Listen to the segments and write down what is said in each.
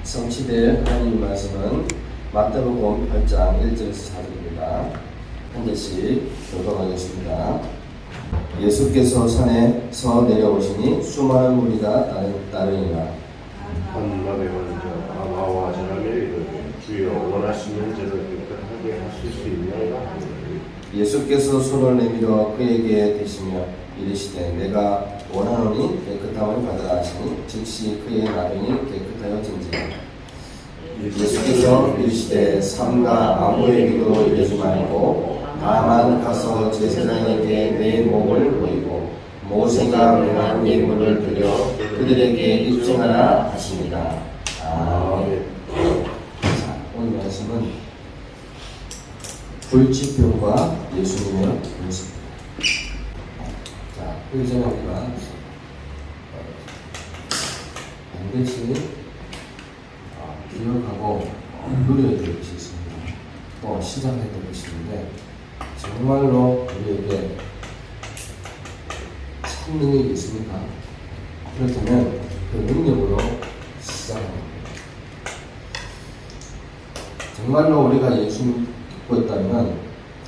성취될 하나님 말씀은 마태복음 8장 1절에서 4절입니다. 한 절씩 읽어가겠습니다. 예수께서 산에서 내려오시니 수많은 무리가 따르니라. 한마디 먼저 아마와 사람에게 이르되 주여 원하시는 자를 깨끗하게 하실 수 있나이다 하니 예수께서 손을 내밀어 그에게 대시며 이르시되 내가 원하노니 깨끗함을 받으라 하시니 즉시 그의 나병이 깨끗하여진지라. 예수께서 이르시되 삼가 아무에게도 이르지 말고 다만 가서 제사장에게 내 몸을 보이고 모세가 명한 예물을 드려 그들에게 입증하라 하십니다. 아멘. 자, 오늘 말씀은 불치병과 예수님의 모습. 자, 그 전에 우리가 반드시 기억하고 누려야 될 것이 있습니다. 또 시작해야 될 것이 있는데 정말로 우리에게 참 능력이 있습니까? 그렇다면 그 능력으로 시작합니다. 정말로 우리가 예수님 믿고 있다면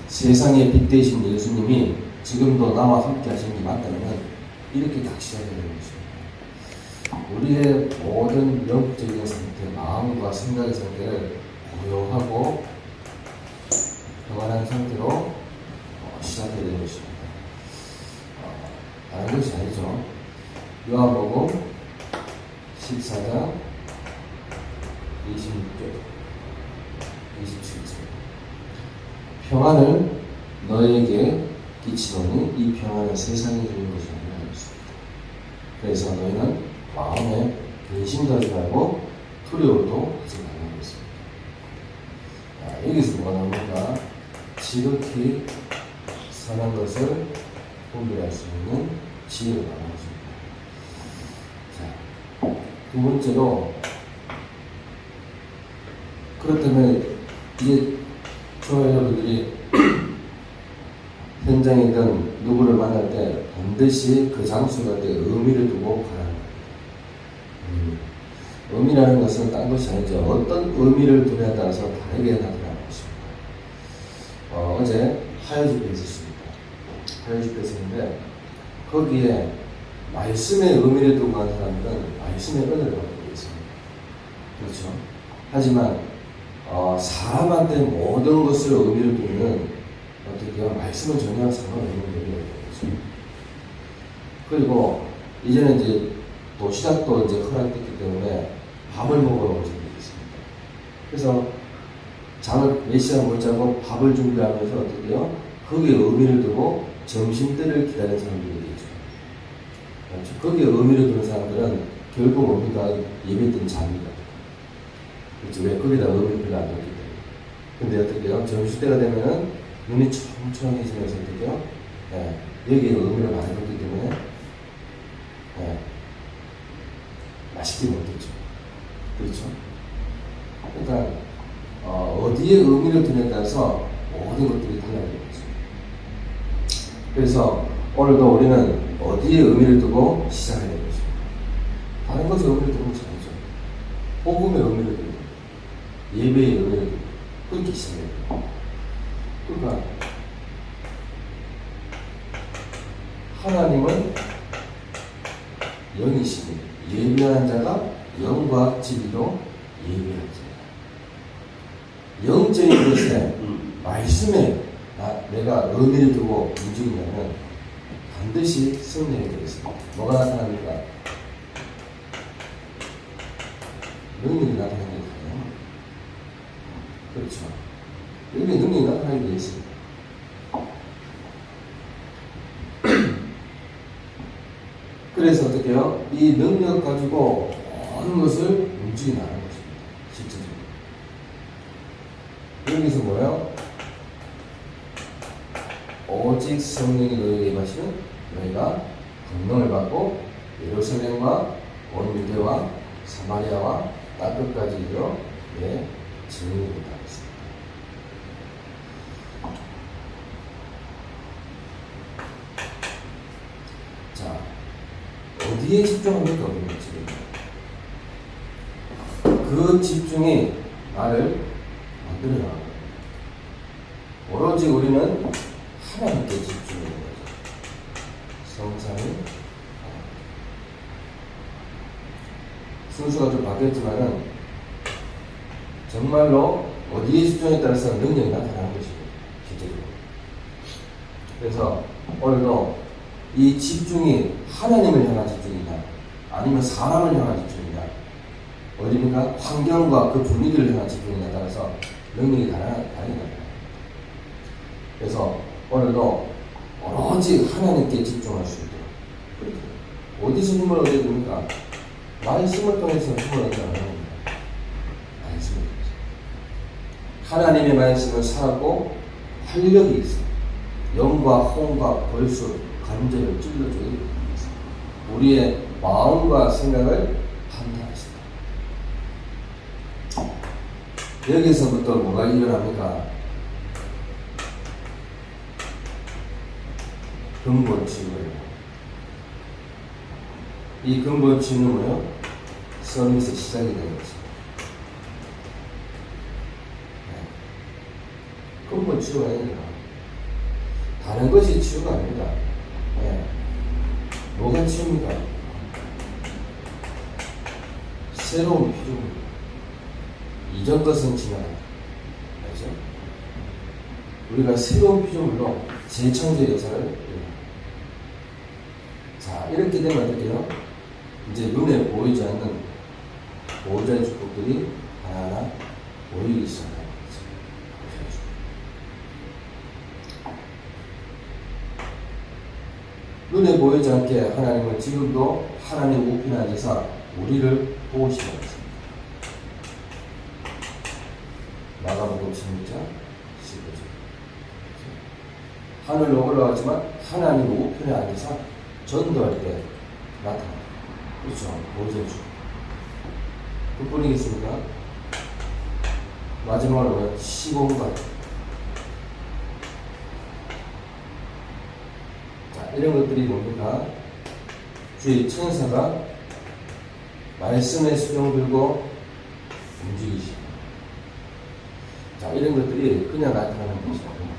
세상의 빛 되신 예수님이 지금도 나와 함께 하시는 게 맞다면 이렇게 딱 시작해야 되는 것입니다. 우리의 모든 영적인 상태, 마음과 생각의 상태를 고요하고 평안한 상태로 시작해야 되는 것입니다. 다른 것이 아니죠. 요한복음 14장 26절 27절 평안을 너에게 끼치노니 이 평안은 세상이 주는 것이 아니라 있습니다. 그래서 너희는 마음에 근심도 하지 말고 두려워도 하지 말라고 했습니다. 여기서 뭐가 나옵니까? 지극히 선한 것을 분별할 수 있는 지혜가 나옵니다. 자, 두 번째로 그렇다면 이제 저와 여러분들이 현장이든 누구를 만날 때 반드시 그 장소에 갈 때 의미를 두고 가야 합니다. 의미라는 것은 딴 것이 아니죠. 어떤 의미를 두냐에 따라서 다르게 나타나는 것입니다. 어제 하여집회 있었습니다. 하여집회 있었는데 거기에 말씀의 의미를 두고 간 사람들은 말씀의 은혜를 받고 있습니다. 그렇죠. 하지만 사람한테 모든 것을 의미를 두면 어떻게 해요? 말씀은 전혀 상관없는 의미가 되죠. 그리고 이제는 이제 도시락도 이제 허락됐기 때문에 밥을 먹으러 온 적이 있습니다. 그래서 잠을 몇 시간 못 자고 밥을 준비하면서 어떻게 해요? 거기에 의미를 두고 점심때를 기다리는 사람들이 있죠. 그렇죠? 거기에 의미를 두는 사람들은 결국 의미가 예배 때는 잡니다. 그렇죠? 왜? 거기다 의미를 별로 안 두기 때문에. 근데 어떻게 해요? 점심때가 되면은 눈이 청청해지면서 어떻게 해요? 여기에 의미를 많이 두기 때문에 맛있게 먹겠죠. 그렇죠? 그러니까 어디에 의미를 두냐에 따라서 모든 것들이 달라지는 거죠. 그래서 오늘도 우리는 어디에 의미를 두고 시작해야 되는 것입니다. 다른 것에 의미를 두는 것이 아니죠. 복음의 의미를 두고 예배의 의미를 두고 그렇게 시작해야 돼요. 그러니까 하나님은 영이시니 예배하는 자가 영과 진리로 예배하는 자다. 영적인 것에 말씀에 내가 의미를 두고 움직이려면 반드시 성령이 되겠습니다. 뭐가 나타납니까? 능력이 나타나는 게 가요. 그렇죠. 여기 능력이 나타나게 되어 있습니다. 그래서 어떻게 해요? 이 능력 가지고 모든 것을 움직여 나가는 것입니다. 실제적으로. 여기서 뭐예요? 오직 성령이 너희에게 임하시면 너희가 권능을 받고 예루살렘과 온 유대와 사마리아와 땅끝까지 이르러 내 증인이 된다 했습니다. 어디에 집중합니까? 우리는 지금 그 그 집중이 나를 만들어 나가는 거예요. 오로지 우리는 하나님께 집중하는 거죠. 성삼위 하나님. 순수가 좀 바뀌었지만은 정말로 어디에 집중에 따라서 능력이 나타나는 것이고 실제적으로. 그래서 오늘도 이 집중이 하나님을 향한 집중이냐 아니면 사람을 향한 집중이냐 어디입니까? 환경과 그 분위기를 향한 집중이냐에 따라서 능력이 다르다. 그래서 오늘도 오로지 하나님께 집중할 수 있도록 그렇게 어디서 힘을 얻어야 됩니까? 말씀을 통해서 힘을 얻어야 합니다. 말씀을 통해서 하나님의 말씀은 살았고 활력이 있어. 영과 홍과 벌수 감정을 찔러주기 위해서 우리의 마음과 생각을 판단하십니다. 여기서부터 뭐가 일어납니까? 근본 치유예요. 이 근본 치유는 뭐예요? 서밋의 시작이 되는 것입니다. 근본 치유가 아니라 다른 것이 치유가 아닙니다. 뭐가 치유입니까? 새로운 피조물. 이전 것은 지나간다. 알죠? 우리가 새로운 피조물로 재창조의 역사를 이뤄요. 자, 이렇게 되면 어떻게 해요? 이제 눈에 보이지 않는 보호자의 축복들이 하나하나 보이기 시작합니다. 눈에 보이지 않게 하나님은 지금도 하나님 우편에 앉아서 우리를 보시고 있습니다. 마가복음 16장 15절. 하늘로 올라가지만 하나님 우편에 앉아서 전도할 때 나타납니다. 그렇죠. 보여줘. 그뿐이겠습니까? 마지막으로 시공간. 자, 이런 것들이 뭡니까? 주의 천사가 말씀의 수령 들고 움직이시고. 자, 이런 것들이 그냥 나타나는 것이 아닙니다.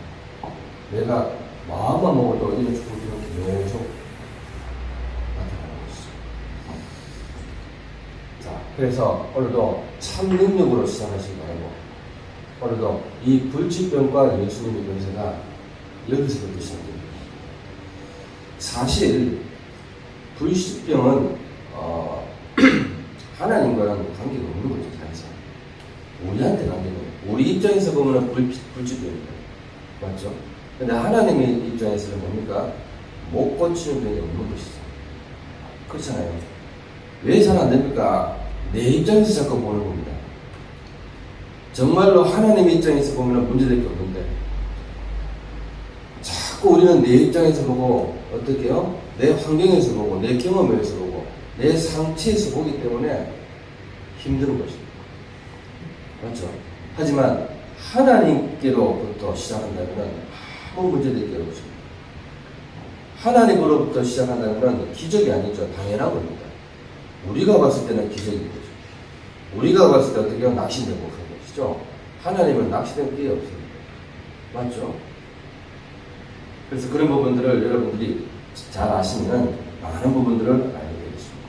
내가 마음만 먹어도 이런 축복들은 계속 나타나는 것이죠. 자, 그래서 오늘도 참 능력으로 시작하시기 바라고, 오늘도 이 불치병과 예수님의 권세가 여기서부터 시작됩니다. 사실 불치병은 하나님과는 관계가 없는 거죠. 사실 우리한테 관계가 없는, 우리 입장에서 보면 불치병입니다. 맞죠? 근데 하나님의 입장에서는 뭡니까? 못 고치는 병이 없는 것이죠. 그렇잖아요. 왜 잘 안 됩니까? 내 입장에서 자꾸 보는 겁니다. 정말로 하나님의 입장에서 보면 문제될 게 없는데 자꾸 우리는 내 입장에서 보고 어떻게 해요? 내 환경에서 보고 내 경험에서 보고 내 상처에서 보기 때문에 힘든 것입니다. 맞죠? 하지만 하나님께로부터 시작한다면 아무 문제될 게 없습니다. 하나님으로부터 시작한다면 기적이 아니죠. 당연한 겁니다. 우리가 봤을 때는 기적인 거죠. 우리가 봤을 때 어떻게 낙심되고 그런 것이죠. 하나님은 낙심될 게 없습니다. 맞죠? 그래서 그런 부분들을 여러분들이 잘 아시면 많은 부분들을 알게 되겠습니다.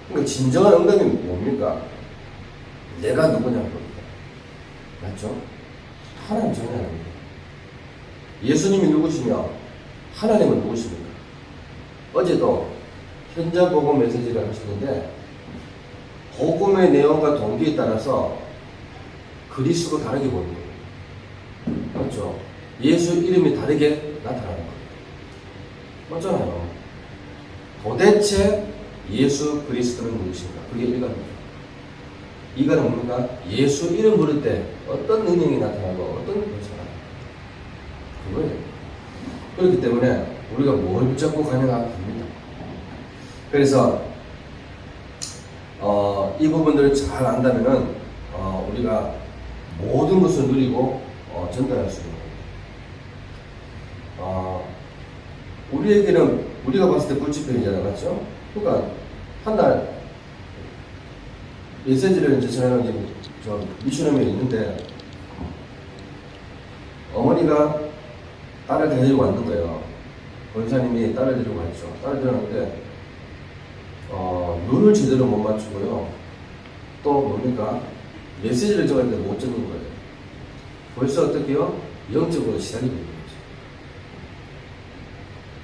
그러니까 진정한 응답이 뭡니까? 내가 누구냐는 겁니다. 맞죠? 하나님 전혀 아닙니다. 예수님이 누구시며 하나님은 누구십니까? 어제도 현장 복음 메시지를 하시는데 복음의 내용과 동기에 따라서 그리스도 다르게 보는 거예요. 맞죠? 예수 이름이 다르게 나타나는 거예요. 맞잖아요. 도대체 예수 그리스도는 누구신가? 그게 일관입니다. 이거는 뭡니까? 예수 이름 부를 때 어떤 능력이 나타나고 어떤 것이 그거예요. 그렇기 때문에 우리가 뭘 붙잡고 가느냐 합니다. 그래서 이 부분들을 잘 안다면은 우리가 모든 것을 누리고 전달할 수 있는 거예요. 우리에게는 우리가 봤을 때 불치병이잖아요, 맞죠? 그러니까 한 날 메시지를 이제 저는 이제 저 미션홈에 있는데 어머니가 딸을 데리고 왔는 거예요. 권사님이 딸을 데리고 왔죠. 딸을 데려왔는데 눈을 제대로 못 맞추고요. 또 뭡니까? 메시지를 적었는데 못 적는 거예요. 벌써 어떻게요? 영적으로 시달리고 있는 거죠.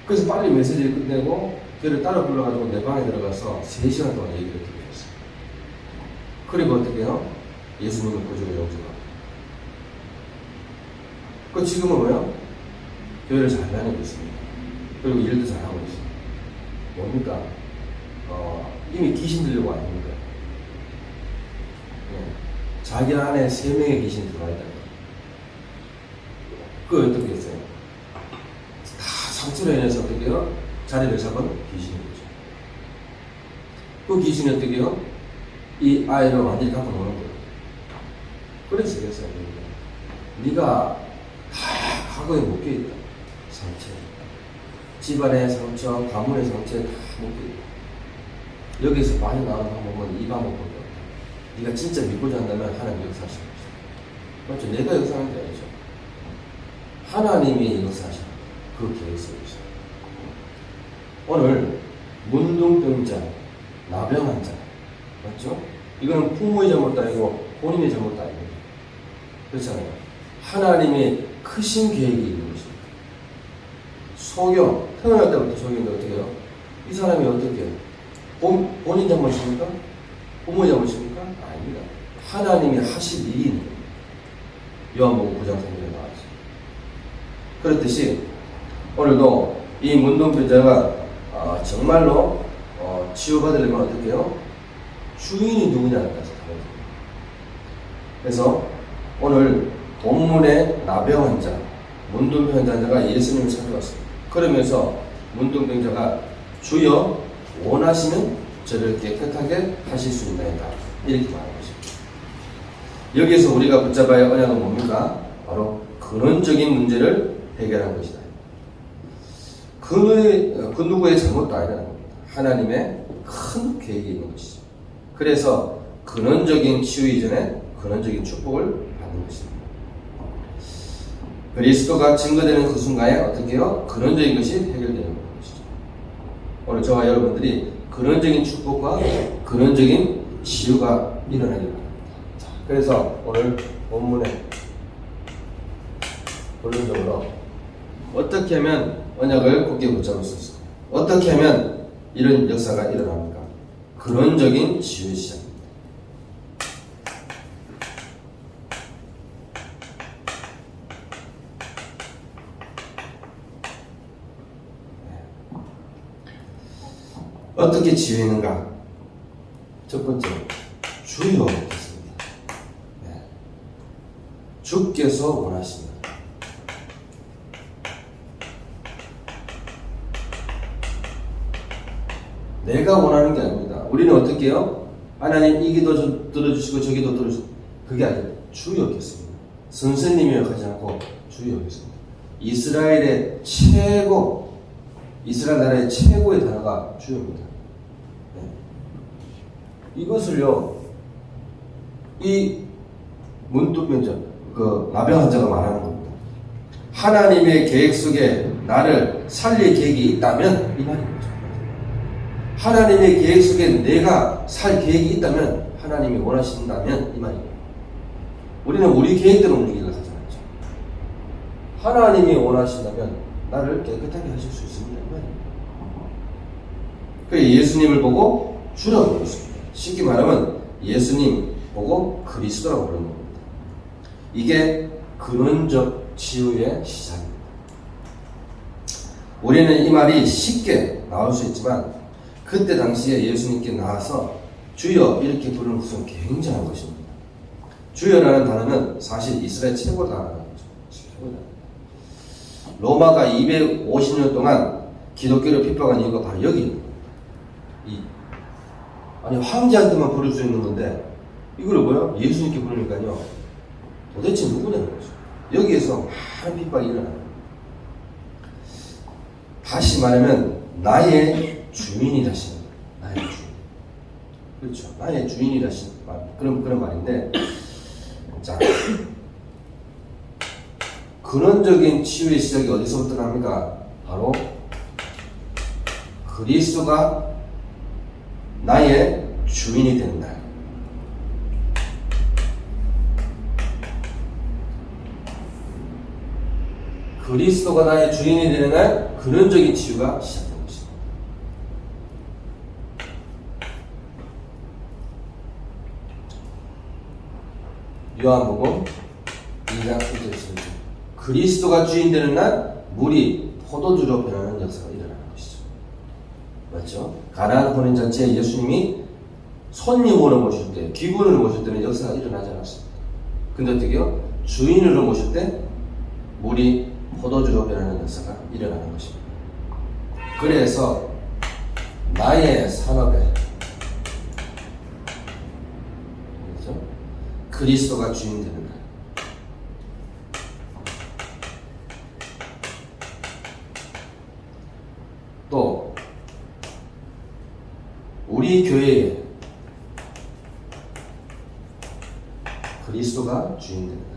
그래서 빨리 메시지를 끝내고 걔를 따라 불러가지고 내 방에 들어가서 3시간 동안 얘기를 들었어요. 그리고 어떻게 해요? 예수님을 구주로 영접하고. 그 지금은 뭐요? 교회를 잘 다니고 있습니다. 그리고 일도 잘하고 있습니다. 뭡니까? 이미 귀신 들려고 아닙니까? 네. 자기 안에 3명의 귀신이 들어와 있다는 거예요. 그거 어떻게 했어요? 다 상처로 인해서 어떻게 해요? 자리를 잡은 귀신인 거죠. 그 귀신이 어떻게 해요? 이 아이를 완전히 갖고 노는 거예요. 그래서 그랬어요. 네가 다 과거에 묶여있다. 상처. 집안의 상처, 가문의 상처에 다 묶여있다. 여기서 빠져나오는 방법은 이 방법밖에 없다. 네가 진짜 믿고자 한다면 하나님 역사하시는 거죠. 맞죠? 내가 역사하는 게 아니죠. 하나님이 역사하시는 그 계획 속에서. 오늘 문둥병자, 나병한 자, 맞죠? 이거는 부모의 잘못도 아니고 본인의 잘못도 아닙니다. 그렇잖아요. 하나님의 크신 계획이 있는 것입니다. 소경, 태어날 때부터 소경인데 어떻게 해요? 이 사람이 어떻게 해요? 본인 잘못입니까? 부모의 잘못입니까? 아닙니다. 하나님이 하실 일이 있는 겁니다. 요한복음 9장 3절에 나와있습니다. 그렇듯이 오늘도 이 문둥병자가 정말로 치유받으려면 어떻게 해요? 주인이 누구냐에 따라서 다릅니다. 그래서 오늘 본문의 나병 환자, 문둥병 환자가 예수님을 찾아왔습니다. 그러면서 문둥병자가 주여 원하시면 저를 깨끗하게 하실 수 있나이다. 이렇게 말하는 것입니다. 여기에서 우리가 붙잡아야 할 언약은 뭡니까? 바로 근원적인 문제를 해결한 것이다. 그 누구의 잘못도 아니라는 겁니다. 하나님의 큰 계획이 있는 것이죠. 그래서 근원적인 치유 이전에 근원적인 축복을 받는 것입니다. 그리스도가 증거되는 그 순간에 어떻게 해요? 근원적인 것이 해결되는 것이죠. 오늘 저와 여러분들이 근원적인 축복과 근원적인 치유가 일어나기를 바랍니다. 그래서 오늘 본문에 본론적으로 어떻게 하면 언약을 굳게 붙잡을 수 있을까? 어떻게 하면 이런 역사가 일어납니까? 근원적인 치유의 시작입니다. 어떻게 치유했는가? 첫 번째, 주여 겠습니다. 네. 주께서 원하십니다. 내가 원하는 게 아닙니다. 우리는 어떻게 해요? 하나님 이 기도 들어주시고 저 기도 들어주시고 그게 아니라 주여 겠습니다. 선생님이라고 하지 않고 주여 겠습니다. 이스라엘 나라의 최고의 단어가 주여입니다. 네. 이것을요, 이 문둥병자, 그 나병 환자가 말하는 겁니다. 하나님의 계획 속에 나를 살릴 계획이 있다면 이 말인 거죠. 하나님의 계획 속에 내가 살 계획이 있다면 하나님이 원하신다면 이 말입니다. 우리는 우리 계획대로 움직이려 하지 않죠. 하나님이 원하신다면 나를 깨끗하게 하실 수 있습니다. 이 말입니다. 그래서 예수님을 보고 주라고 부르습니다. 쉽게 말하면 예수님 보고 그리스도라고 부르는 겁니다. 이게 근원적 치유의 시작입니다. 우리는 이 말이 쉽게 나올 수 있지만 그때 당시에 예수님께 나와서 주여 이렇게 부르는 것은 굉장한 것입니다. 주여라는 단어는 사실 이스라엘 최고 단어라는 거죠. 로마가 250년 동안 기독교를 핍박한 이유가 바로 여기입니다. 아니 황제한테만 부를 수 있는 건데 이거를 뭐요? 예수님께 부르니까요. 도대체 누구냐는 거죠. 여기에서 많은 핍박이 일어나요. 다시 말하면 나의 주인이 되신 나의 주인. 그렇죠. 나의 주인이 되신 그런 말인데, 자, 근원적인 치유의 시작이 어디서부터 납니까? 바로 그리스도가 나의 주인이 되는 날. 그리스도가 나의 주인이 되는 날, 근원적인 치유가 시작된 것입니다. 요한복음 2장 1절 11절. 그리스도가 주인 되는 날, 물이 포도주로 변하는 역사가 일어나는 것이죠. 맞죠? 가나안 혼인잔치에 예수님이 손님으로 모실 때, 귀분으로 모실 때는 역사가 일어나지 않았습니다. 근데 어떻게요? 주인으로 모실 때 물이 포도주로 변하는 역사가 일어나는 것입니다. 그래서 나의 산업에 그렇죠? 그리스도가 주인 되는 날. 또 우리 교회에 그리스도가 주인 되는 날.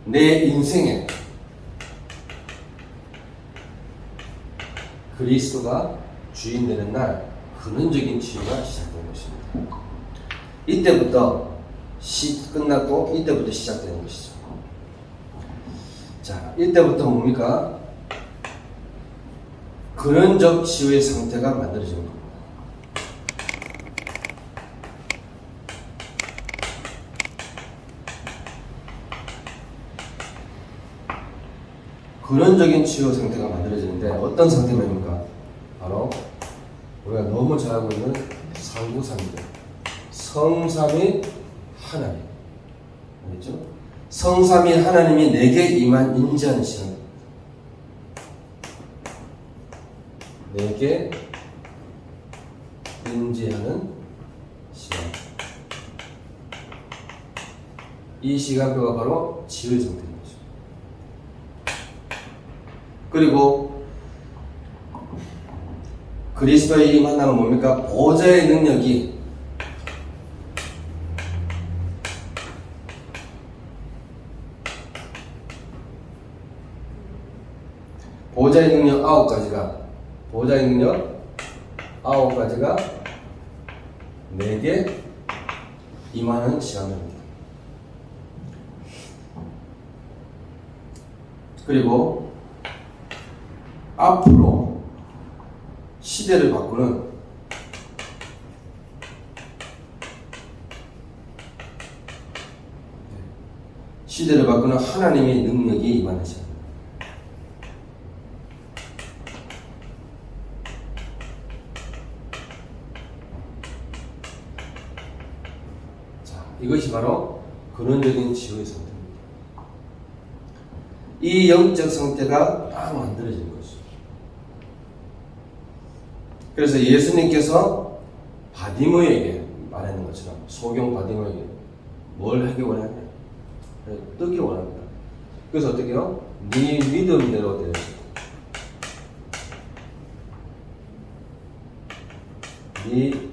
내 인생에 그리스도가 주인 되는 날, 근원적인 치유가 시작된 것입니다. 이때부터 끝났고 이때부터 시작되는 것이죠. 자, 이때부터 뭡니까? 근원적 치유의 상태가 만들어지는 겁니다. 근원적인 치유 상태가 만들어지는데 어떤 상태입니까? 바로 우리가 너무 잘 알고 있는 상구삼이죠. 성삼위 하나님. 알겠죠? 성삼위 하나님이 내게 임한 인지하는 시간. 내게 인지하는 시간. 이 시간표가 바로 치유의 상태입니다. 그리고 그리스도의 이 만남은 뭡니까? 보좌의 능력이 보좌의 능력 9가지가 내게 임하는 시간입니다. 그리고 앞으로 시대를 바꾸는 하나님의 능력이 임하는 시간입니다. 자, 이것이 바로 근원적인 치유의 상태입니다. 이 영적 상태가 딱 만들어지는 것이죠. 그래서 예수님께서 바디모에게 말하는 것처럼 소경 바디모에게 뭘 하기 원하냐? 뜨기 원합니다. 그래서 어떻게 해요? 네 믿음대로 되어지고 네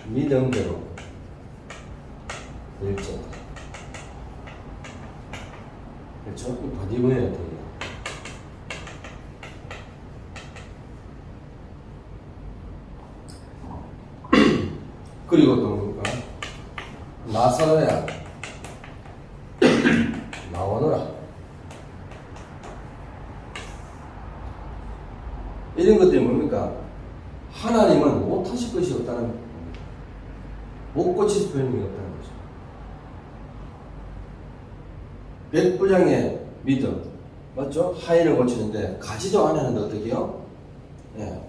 믿음대로 될지어다. 그렇죠? 이 바디모에야 돼요. 그리고 또 뭡니까? 나사로야 나오너라. 이런 것들이 뭡니까? 하나님은 못하실 것이 없다는 겁니다. 못 고칠 표현이 없다는 거죠. 백부장의 믿음 맞죠? 하인을 고치는데 가지도 않았는데 어떻게 해요? 네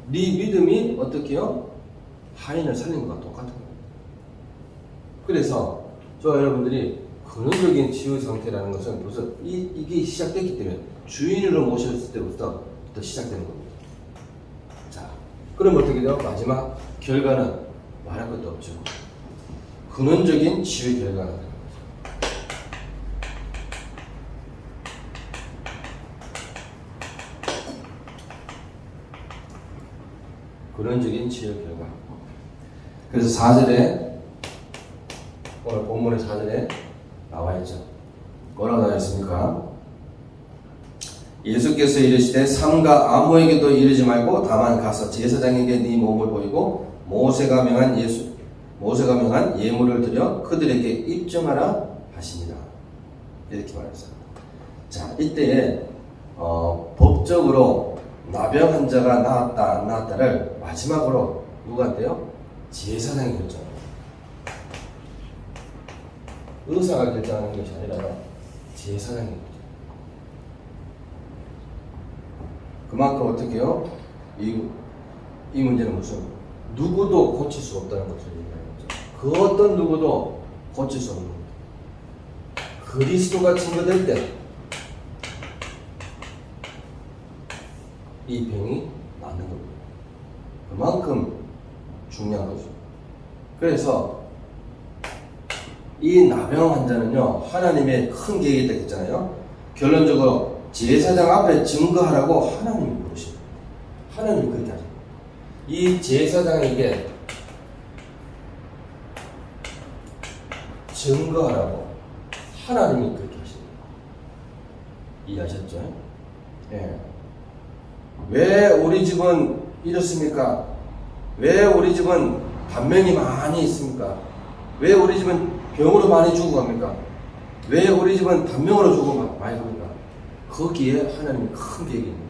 믿음이 어떻게 해요? 하인을 살린 것과 똑같은 겁니다. 그래서 저 여러분들이 근원적인 치유 상태라는 것은 벌써 이게 시작됐기 때문에 주인으로 모셨을 때부터 시작되는 겁니다. 자, 그럼 어떻게 돼요? 마지막 결과는 말할 것도 없죠. 근원적인 치유의 결과가 되는 거죠. 근원적인 치유 결과. 그래서 4절에 오늘 본문의 4절에 나와 있죠. 뭐라고 나와 있습니까? 예수께서 이르시되 삼가 아무에게도 이르지 말고 다만 가서 제사장에게 네 몸을 보이고 모세가 명한 예물을 드려 그들에게 입증하라 하시니라. 이렇게 말했어요. 자, 이때에 법적으로 나병 환자가 나았다 안 나았다를 마지막으로 누가 한대요? 제사장이 결정합니다. 의사가 결정하는 것이 아니라 제사장이 결정. 그만큼 어떻게 해요? 이 문제는 무슨 누구도 고칠 수 없다는 것을 얘기하는 거죠. 그 어떤 누구도 고칠 수 없는 겁니다. 그리스도가 증거될 때 이 병이 낫는 겁니다. 그만큼 중요한 거죠. 그래서 이 나병 환자는요, 하나님의 큰 계획이 있다고 했잖아요. 결론적으로 제사장 앞에 증거하라고 하나님이 부르십니다. 하나님이 그렇게 하죠. 이 제사장에게 증거하라고 하나님이 그렇게 하십니다. 이해하셨죠? 예. 왜 우리 집은 이렇습니까? 왜 우리 집은 단명이 많이 있습니까? 왜 우리 집은 병으로 많이 죽어갑니까? 왜 우리 집은 단명으로 많이 갑니까? 거기에 하나님이 큰 계획이 있는 거예요.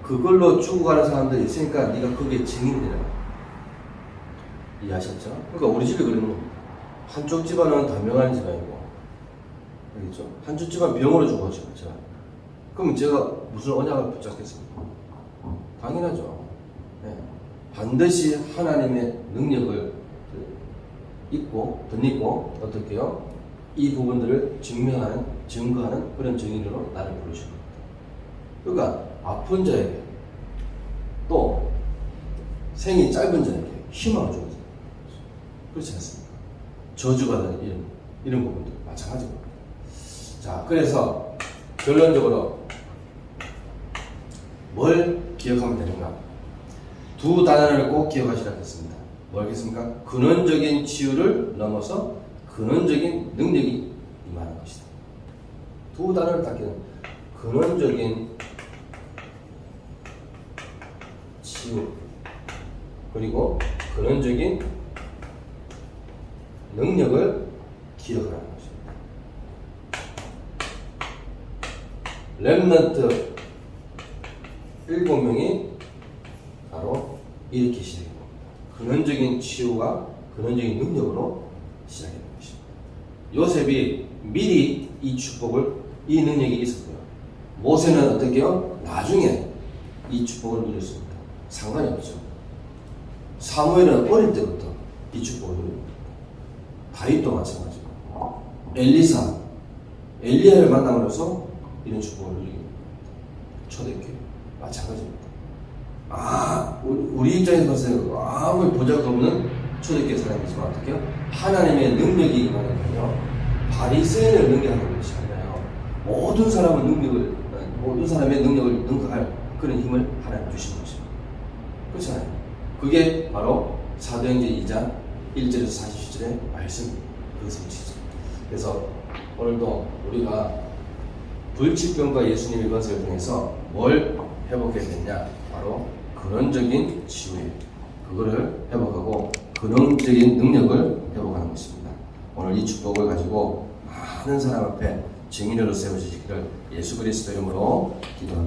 그걸로 죽어가는 사람들이 있으니까 네가 거기에 증인이 되라. 이해하셨죠? 그러니까 우리 집이 그런 겁니다. 한쪽 집안은 단명한 집안이고, 알겠죠? 한쪽 집안 병으로 죽어가지고, 그럼 제가 무슨 언약을 붙잡겠습니까? 당연하죠. 네. 반드시 하나님의 능력을 덧입고 어떻게 해요? 이 부분들을 증거하는 그런 증인으로 나를 부르신 겁니다. 그러니까 아픈 자에게 또 생이 짧은 자에게 희망을 주는 거죠. 그렇지 않습니까? 저주받는 이런 부분들 마찬가지입니다. 자, 그래서 결론적으로 뭘 기억하면 되는가? 두 단어를 꼭 기억하시라 했습니다. 뭐겠습니까? 근원적인 치유를 넘어서 근원적인 능력이 임하는 것이다. 두 단어를 딱 기억하면 근원적인 치유 그리고 근원적인 능력을 기억하라는 것입니다. 렘넌트 7명이 바로 이렇게 시작된 겁니다. 근원적인 치유와 근원적인 능력으로 시작된 것입니다. 요셉이 미리 이 축복을, 이 능력이 있었고요. 모세는 어떻게 해요? 나중에 이 축복을 누렸습니다. 상관이 없죠. 사무엘은 어릴 때부터 이 축복을 누립니다. 다윗도 마찬가지고, 엘리야를 만남으로써 이런 축복을 누리게 됩니다. 초대교회 마찬가지입니다. 우리 입장에서 봤을 때 아무리 보잘것 없는 초대교회 사람이지만 어떻게 해요? 하나님의 능력이 임하는 거요. 바리새인을 능력하는 것이 아니라요. 모든 사람의 능력을 능가할 그런 힘을 하나님 주시는 것입니다. 그렇잖아요. 그게 바로 사도행전 2장 1절에서 40절의 말씀입니다. 그 성취죠. 그래서 오늘도 우리가 불치병과 예수님의 건설을 통해서 뭘 회복해야 되냐? 바로 근원적인 치유예요. 그거를 회복하고 근원적인 능력을 회복하는 것입니다. 오늘 이 축복을 가지고 많은 사람 앞에 증인으로 세워지시기를 예수 그리스도 이름으로 기도합니다.